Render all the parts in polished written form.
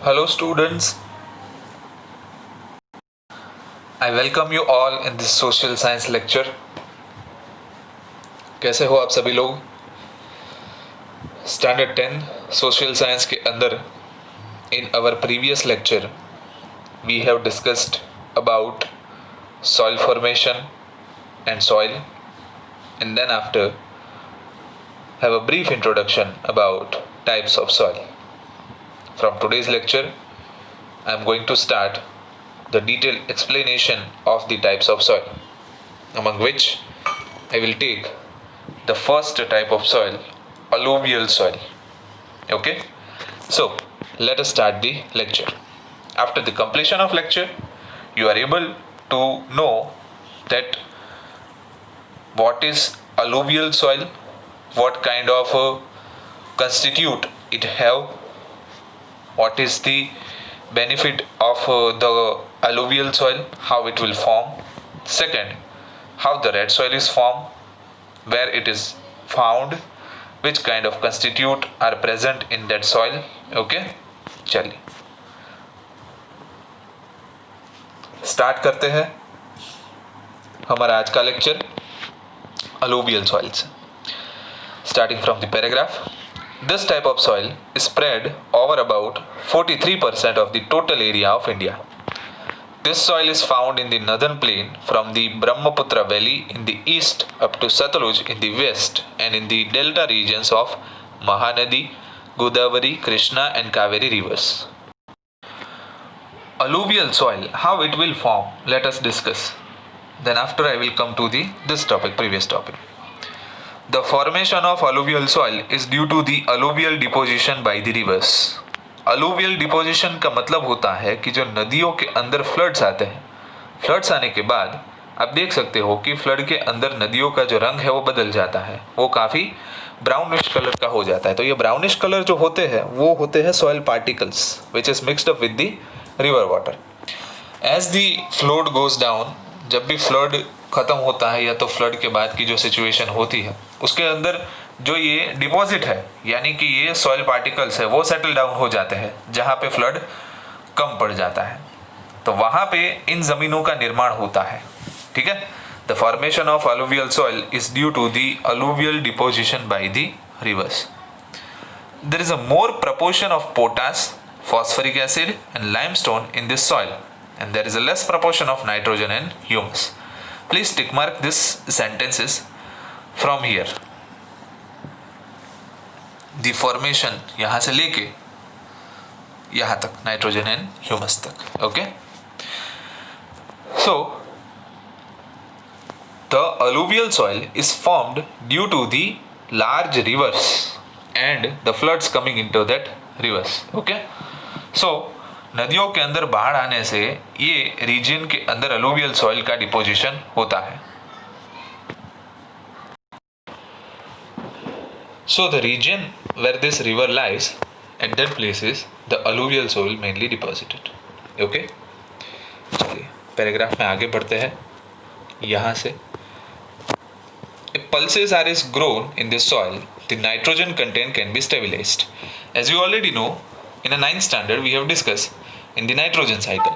Hello, students. I welcome you all in this social science lecture. कैसे हो आप सभी लोग? स्टैंडर्ड 10 सोशल साइंस के अंदर in our previous lecture we have discussed about soil formation and soil, and then after have a brief introduction about types of soil. From today's lecture I am going to start the detailed explanation of the types of soil, among which I will take the first type of soil, alluvial soil. Okay, so let us start the lecture. After the completion of lecture, you are able to know that what is alluvial soil, what kind of constitute it have, what is the benefit of the alluvial soil, how it will form. Second, how the red soil is formed, where it is found, which kind of constitute are present in that soil. Okay, चलिए start करते हैं हमारा आज का lecture alluvial soils. Starting from the paragraph, this type of soil is spread over about 43% of the total area of India. This soil is found in the northern plain from the Brahmaputra valley in the east up to Satluj in the west, and in the delta regions of Mahanadi, Godavari, Krishna and Kaveri rivers. Alluvial soil, how it will form, let us discuss. Then after I will come to this topic, previous topic. The formation of alluvial soil is due to the alluvial deposition by the rivers. alluvial deposition का मतलब होता है कि जो नदियों के अंदर floods आते हैं, फ्लड्स आने के बाद आप देख सकते हो कि फ्लड के अंदर नदियों का जो रंग है वो बदल जाता है, वो काफ़ी ब्राउनिश कलर का हो जाता है. तो ये ब्राउनिश कलर जो होते हैं वो होते हैं soil particles which is mixed up with the river water. As the flood goes down, जब भी फ्लड ख़त्म होता है या तो फ्लड के बाद की जो सिचुएशन होती है उसके अंदर जो ये डिपॉजिट है यानी कि ये सॉइल पार्टिकल्स है वो सेटल डाउन हो जाते हैं जहाँ पे फ्लड कम पड़ जाता है, तो वहाँ पे इन ज़मीनों का निर्माण होता है. ठीक है, the formation of alluvial soil is due to the alluvial deposition by the rivers. There is a more proportion of potash, phosphoric acid and limestone in this soil, and there is a less proportion of nitrogen and humus. Please tick mark this sentences from here. The formation यहाँ से लेके यहाँ तक nitrogen and humus तक. Okay, so the alluvial soil is formed due to the large rivers and the floods coming into that rivers. Okay, so नदियों के अंदर बाढ़ आने से ये रीजन के अंदर अलुवियल सॉइल का डिपोजिशन होता है. So the region where this river lies, at that place is the alluvial soil mainly deposited. Okay, चलिए पैराग्राफ में आगे बढ़ते हैं. यहाँ से if pulses are is grown in this soil, the nitrogen content can be stabilized. As you already know, in a 9th standard we have discussed in the nitrogen cycle.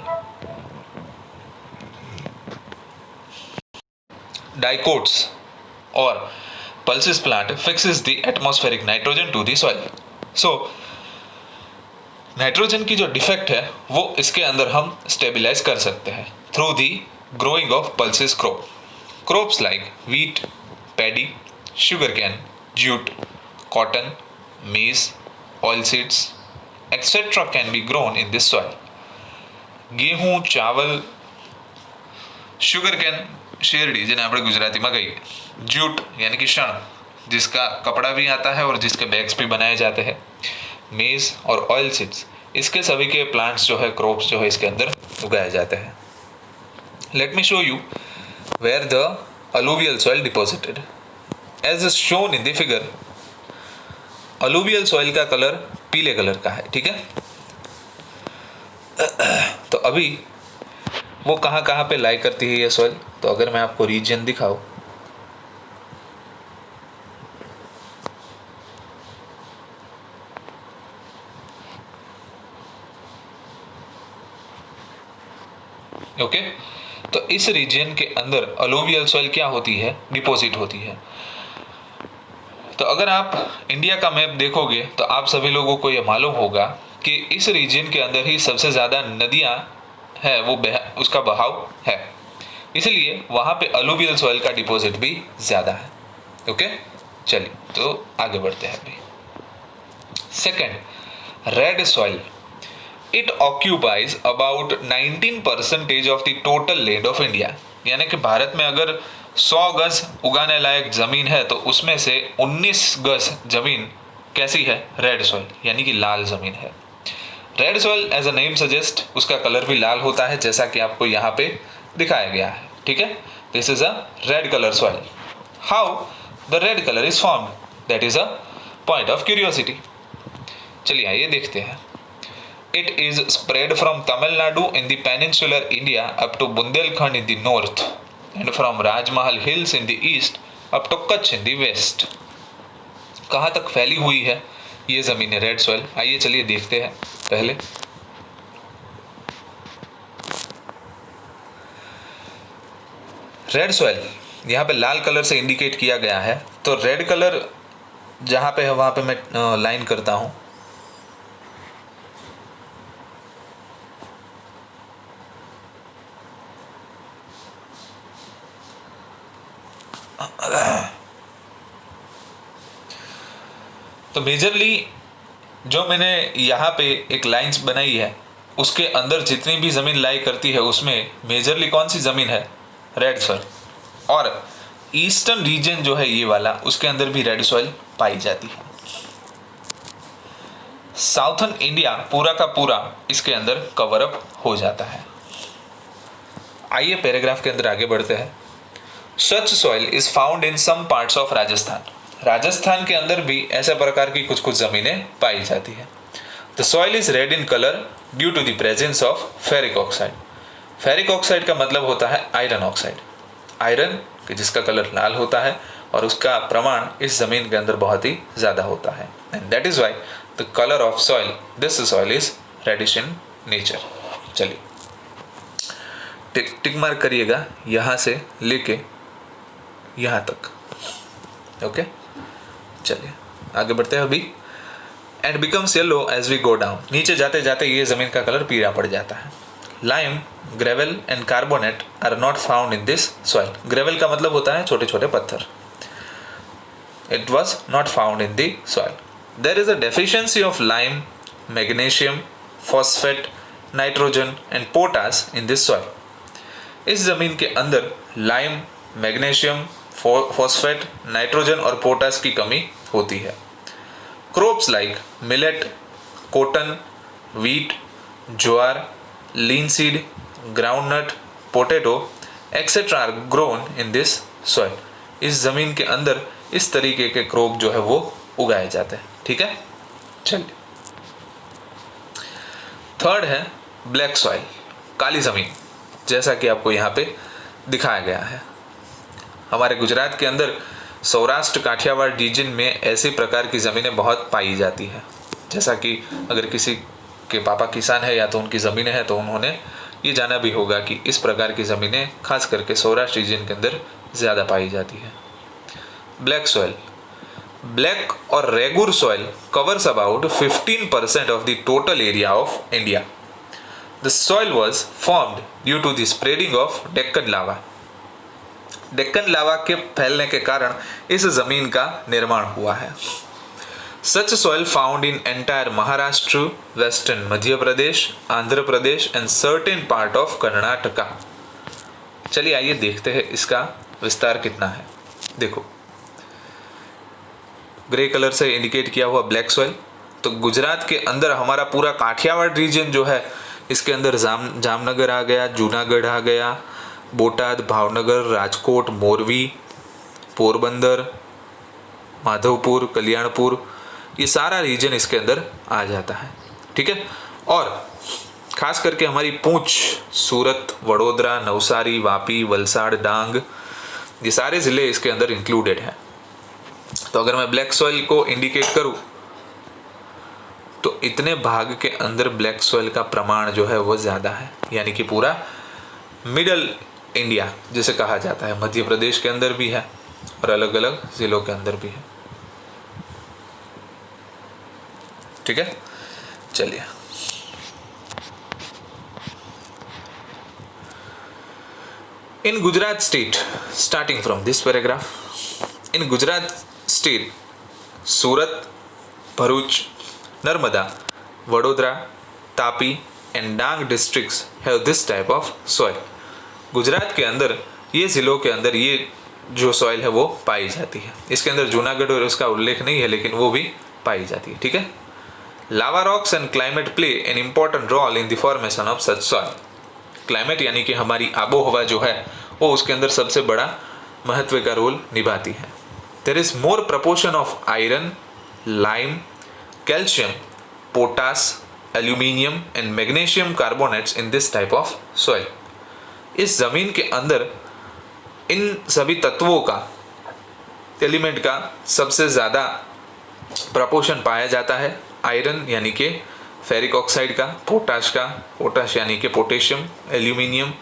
Dicots or pulses plant fixes the atmospheric nitrogen to the soil. So nitrogen की जो defect है वो इसके अंदर हम stabilise कर सकते हैं through the growing of pulses crop. Crops like wheat, paddy, sugarcane, jute, cotton, maize, oilseeds, etc. can be grown in this soil. गेहूं, चावल, शुगरकेन શેરડી જેને આપણે ગુજરાતીમાં કહીએ, જૂટ यानी कि शण जिसका कपड़ा भी आता है और जिसके बैग्स भी बनाए जाते हैं, मेज और ऑयल सीड्स, इसके सभी के प्लांट्स जो है, क्रॉप्स जो है इसके अंदर उगाए जाते हैं. Let me show you where the alluvial soil deposited. As is shown in the figure, alluvial soil का कलर पीले कलर का है. ठीक है, तो अभी वो कहाँ कहाँ पे लाई करती है ये सॉइल, तो अगर मैं आपको रीजन दिखाऊं, ओके, तो इस रीजन के अंदर अलोवियल सॉइल क्या होती है, डिपॉजिट होती है। तो अगर आप इंडिया का मैप देखोगे तो आप सभी लोगों को यह मालूम होगा कि इस रीजन के अंदर ही सबसे ज़्यादा नदियाँ है, वो उसका बहाव है, इसलिए वहाँ पे अलोवियल सॉइल का डिपॉजिट भी ज़्यादा है। ओके, चलिए तो आगे बढ़ते हैं अभी। Second, red soil, it occupies about 19% of the total land of India. यानी कि भारत में अगर 100 गज उगाने लायक जमीन है तो उसमें से 19 गज जमीन कैसी है, रेड सॉइल, यानी कि लाल जमीन है। Red soil as a name suggest, उसका कलर भी लाल होता है, जैसा कि आपको यहाँ पे दिखाया गया है। ठीक है, this is a red colour soil. How the red colour is formed, that is a point of curiosity. चलिए आइए देखते हैं। It is spread from Tamil Nadu in the peninsular India up to Bundelkhand in the north and from Rajmahal Hills in the east up to Kutch in the west। कहाँ तक फैली हुई है ये ज़मीन है रेड सॉइल, आइए चलिए देखते हैं। पहले रेड सॉइल यहाँ पे लाल कलर से इंडिकेट किया गया है, तो रेड कलर जहाँ पे है वहाँ पे मैं लाइन करता हूँ। तो मेजरली जो मैंने यहाँ पे एक लाइंस बनाई है उसके अंदर जितनी भी ज़मीन लाई करती है उसमें मेजरली कौन सी ज़मीन है, रेड सॉइल। और ईस्टर्न रीजन जो है ये वाला, उसके अंदर भी रेड सॉइल पाई जाती है। साउथर्न इंडिया पूरा का पूरा इसके अंदर कवर अप हो जाता है। आइए पैराग्राफ के अंदर आगे बढ़ते हैं। Such soil is found in some parts of Rajasthan. Rajasthan के अंदर भी ऐसे प्रकार की कुछ कुछ जमीनें पाई जाती है। The soil is red in colour due to the presence of ferric oxide. Ferric oxide का मतलब होता है आयरन ऑक्साइड, आयरन जिसका कलर लाल होता है और उसका प्रमाण इस जमीन के अंदर बहुत ही ज़्यादा होता है। And that is why the colour of soil, this soil is reddish in nature. चलिए टिक मार्क करिएगा यहाँ से लेके यहाँ तक। ओके, चलिए आगे बढ़ते हैं अभी। And becomes yellow as we go down, नीचे जाते जाते ये जमीन का कलर पीला पड़ जाता है। Lime, gravel and carbonate are not found in this soil. Gravel का मतलब होता है छोटे छोटे पत्थर। It was not found in the soil. There is a deficiency of lime, magnesium, phosphate, nitrogen and potash in this soil. इस जमीन के अंदर लाइम, मैग्नीशियम, फॉस्फेट, नाइट्रोजन और पोटास की कमी होती है। Crops like millet, cotton, wheat, jowar, linseed, groundnut, potato etcetera are grown in this soil. इस जमीन के अंदर इस तरीके के क्रॉप जो है वो उगाए जाते हैं। ठीक है, चलिए थर्ड है ब्लैक सॉइल, काली जमीन, जैसा कि आपको यहाँ पे दिखाया गया है। हमारे गुजरात के अंदर सौराष्ट्र काठियावाड़ रीजन में ऐसे प्रकार की ज़मीनें बहुत पाई जाती है। जैसा कि अगर किसी के पापा किसान है या तो उनकी ज़मीनें हैं तो उन्होंने ये जाना भी होगा कि इस प्रकार की ज़मीनें खास करके सौराष्ट्र रीजन के अंदर ज़्यादा पाई जाती है। ब्लैक सॉइल, ब्लैक और regur soil covers about 15% of the total area of India. The soil was formed due to the spreading of Deccan lava. Deccan lava के फैलने के कारण इस जमीन का निर्माण हुआ है। Such soil found in entire Maharashtra, western Madhya Pradesh, Andhra Pradesh and certain part of Karnataka. चलिए आइए देखते हैं इसका विस्तार कितना है। देखो ग्रे कलर से इंडिकेट किया हुआ ब्लैक सॉइल, तो गुजरात के अंदर हमारा पूरा काठियावाड़ रीजन जो है इसके अंदर जामनगर आ गया, जूनागढ़ आ गया, बोटाद, भावनगर, राजकोट, मोरवी, पोरबंदर, माधवपुर, कल्याणपुर, ये सारा रीजन इसके अंदर आ जाता है। ठीक है, और खास करके हमारी पूंछ, सूरत, वडोदरा, नवसारी, वापी, वलसाड़, डांग, ये सारे ज़िले इसके अंदर इंक्लूडेड हैं। तो अगर मैं ब्लैक सॉइल को इंडिकेट करूं तो इतने भाग के अंदर ब्लैक सॉइल का प्रमाण जो है वो ज़्यादा है, यानी कि पूरा मिडल इंडिया जिसे कहा जाता है, मध्य प्रदेश के अंदर भी है और अलग अलग जिलों के अंदर भी है। ठीक है, चलिए in Gujarat state, starting from this paragraph, in Gujarat state Surat, Bharuch, Narmada, Vadodara, Tapi and Dang districts have this type of soil. Gujarat के अंदर ये जिलों के अंदर ये जो सॉइल है वो पाई जाती है। इसके अंदर जूनागढ़ और इसका उल्लेख नहीं है, लेकिन वो भी पाई जाती है। ठीक है, lava rocks and climate play an important role in the formation of such soil. Climate यानी कि हमारी आबो हवा जो है वो उसके अंदर सबसे बड़ा महत्व का रोल निभाती है। There is more proportion of iron, lime, calcium, potash, aluminium and magnesium carbonates in this type of soil. इस जमीन के अंदर इन सभी तत्वों का, एलिमेंट का सबसे ज़्यादा प्रपोर्शन पाया जाता है। आयरन यानी कि फेरिक ऑक्साइड का, पोटाश का, पोटाश यानी कि potassium, aluminium,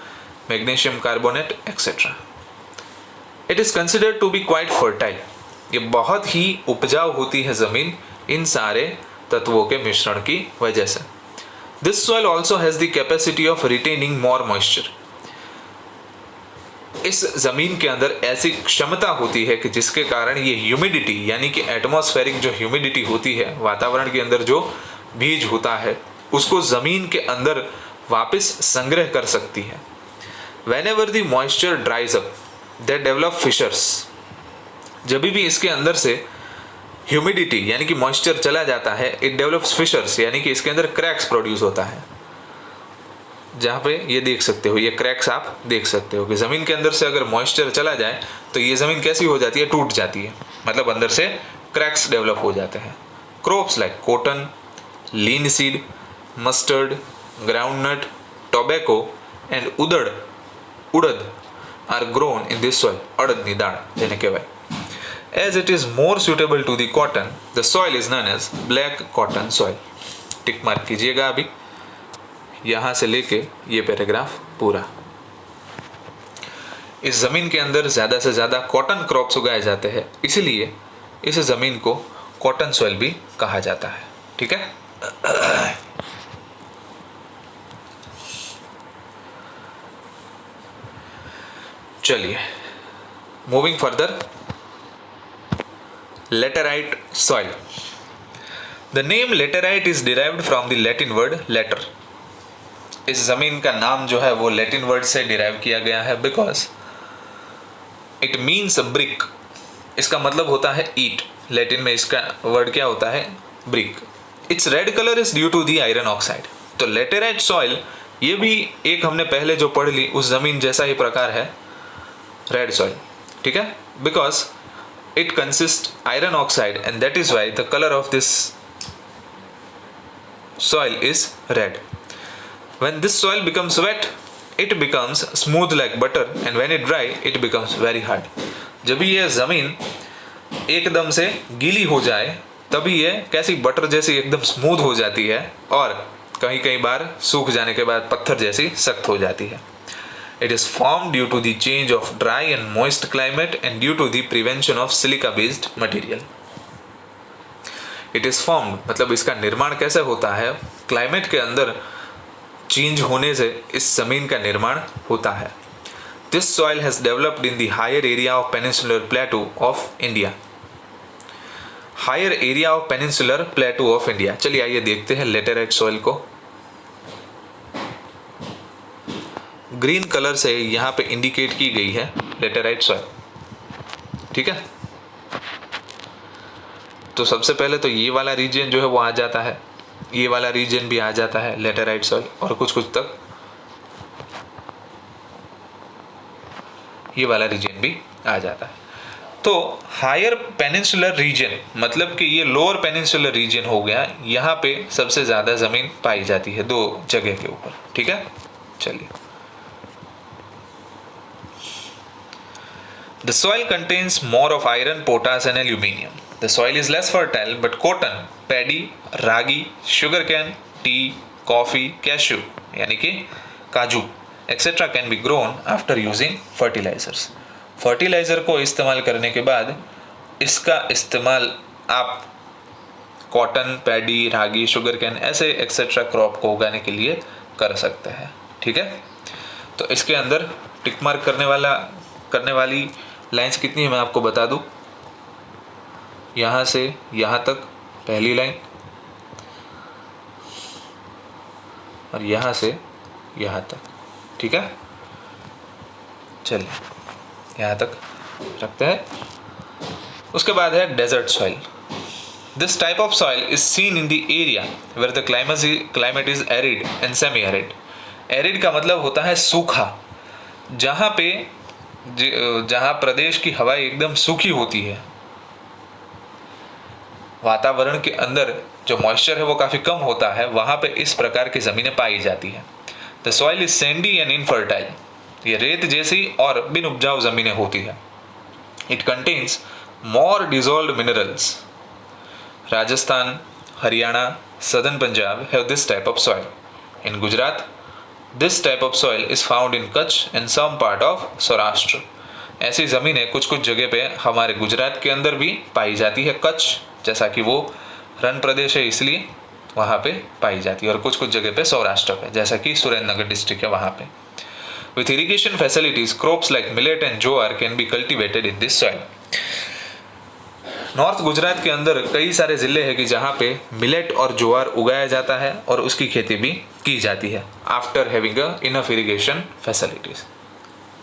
magnesium carbonate etcetera. It is considered to be quite fertile. ये बहुत ही उपजाऊ होती है ज़मीन इन सारे तत्वों के मिश्रण की वजह से। This soil also has the capacity of retaining more moisture. इस जमीन के अंदर ऐसी क्षमता होती है कि जिसके कारण ये ह्यूमिडिटी यानी कि एटमॉस्फेरिक जो ह्यूमिडिटी होती है, वातावरण के अंदर जो बीज होता है, उसको जमीन के अंदर वापस संग्रह कर सकती है। Whenever the moisture dries up, they develop fissures। जब भी इसके अंदर से ह्यूमिडिटी यानी कि मॉइस्चर चला जाता है, इट डेवलप्स फिशर्स यानी कि इसके अंदर क्रैक्स प्रोड्यूस होता है। जहाँ पे ये देख सकते हो, ये क्रैक्स आप देख सकते हो कि ज़मीन के अंदर से अगर मॉइस्चर चला जाए तो ये ज़मीन कैसी हो जाती है, टूट जाती है, मतलब अंदर से क्रैक्स डेवलप हो जाते हैं। Crops like cotton, linseed, mustard, groundnut, tobacco and urad are grown in this soil. અડદની દાળ જેને કહેવાય। As it is more suitable to the cotton, the soil is known as black cotton soil। Tick mark कीजिएगा अभी, यहाँ से लेके ये पैराग्राफ पूरा। इस ज़मीन के अंदर ज़्यादा से ज़्यादा कॉटन क्रॉप्स उगाए जाते हैं, इसलिए इस ज़मीन को कॉटन सॉइल भी कहा जाता है। ठीक है, चलिए moving further. Laterite soil. The name laterite is derived from the Latin word later. इस जमीन का नाम जो है वो लैटिन वर्ड से डिराइव किया गया है, बिकॉज इट मीन्स ब्रिक। इसका मतलब होता है ईट। लैटिन में इसका वर्ड क्या होता है, brick. Its red colour is due to the iron oxide. तो लेटेराइट सॉइल ये भी एक हमने पहले जो पढ़ ली उस जमीन जैसा ही प्रकार है, रेड सॉइल। ठीक है, because it consists iron oxide and that is why the color of this soil is red. When this soil becomes wet, it becomes smooth like butter and when it dry, it becomes very hard. जब ये ज़मीन एकदम से गीली हो जाए तभी ये कैसी बटर जैसी एकदम स्मूथ हो जाती है और कहीं कहीं बार सूख जाने के बाद पत्थर जैसी सख्त हो जाती है। It is formed due to the change of dry and moist climate and due to the prevention of silica-based material. It is formed मतलब इसका निर्माण कैसे होता है, क्लाइमेट के अंदर चेंज होने से इस जमीन का निर्माण होता है। This soil has developed in the higher area of peninsular plateau of India. Higher area of peninsular plateau of India। चलिए आइए देखते हैं लेटेराइट सॉइल को। ग्रीन कलर से यहाँ पे इंडिकेट की गई है लेटेराइट सॉइल। ठीक है, तो सबसे पहले तो ये वाला रीजन जो है वो आ जाता है, ये वाला रीजन भी आ जाता है लेटेराइट सॉइल और कुछ कुछ तक ये वाला रीजन भी आ जाता है। तो हायर पेनिनसुलर रीजन मतलब कि ये लोअर पेनिनसुलर रीजन हो गया, यहाँ पे सबसे ज़्यादा ज़मीन पाई जाती है दो जगह के ऊपर। ठीक है, चलिए। The soil contains more of iron, potash and aluminium. The soil is less fertile, but cotton, paddy, ragi, sugarcane, tea, coffee, cashew यानी कि काजू etcetera can be grown after using fertilisers. Fertiliser को इस्तेमाल करने के बाद इसका इस्तेमाल आप cotton, paddy, ragi, sugarcane ऐसे एक्सेट्रा क्रॉप को उगाने के लिए कर सकते हैं। ठीक है, तो इसके अंदर टिक मार्क करने वाली लाइंस कितनी है मैं आपको बता दूं। यहाँ से यहाँ तक पहली लाइन, और यहाँ से यहाँ तक। ठीक है, चलिए यहाँ तक रखते हैं। उसके बाद है desert soil. This type of soil is seen in the area where the climate is arid and semi arid. Arid का मतलब होता है सूखा, जहाँ प्रदेश की हवाएं एकदम सूखी होती है, वातावरण के अंदर जो मॉइस्चर है वो काफ़ी कम होता है, वहाँ पे इस प्रकार की ज़मीनें पाई जाती हैं। The soil is sandy and infertile. ये रेत जैसी और बिन उपजाऊ ज़मीनें होती है। It contains more dissolved minerals. Rajasthan, Haryana, southern Punjab have this type of soil. In Gujarat this type of soil is found in Kutch and some part of Saurashtra. ऐसी ज़मीनें कुछ कुछ जगह पे हमारे गुजरात के अंदर भी पाई जाती है। कच्छ जैसा कि वो रण प्रदेश है इसलिए वहाँ पे पाई जाती है, और कुछ कुछ जगह पे सौराष्ट्र पे जैसा कि सुरेंद्रनगर डिस्ट्रिक्ट है वहाँ पे। With irrigation facilities crops like millet and jowar can be cultivated in this soil. North Gujarat के अंदर कई सारे ज़िले हैं कि जहाँ पे मिलेट और ज्वार उगाया जाता है और उसकी खेती भी की जाती है after having enough irrigation facilities.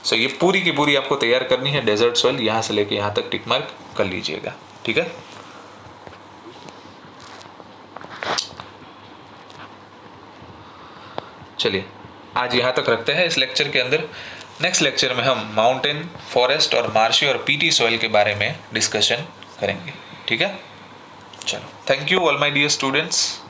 So ये पूरी की पूरी आपको तैयार करनी है डेजर्ट सॉइल, यहाँ से लेके यहाँ तक टिक मार्क कर लीजिएगा। ठीक है, चलिए आज यहाँ तक रखते हैं इस लेक्चर के अंदर। नेक्स्ट लेक्चर में हम माउंटेन, फॉरेस्ट और मार्शी और पीटी सॉइल के बारे में डिस्कशन करेंगे। ठीक है, चलो, thank you all my dear students.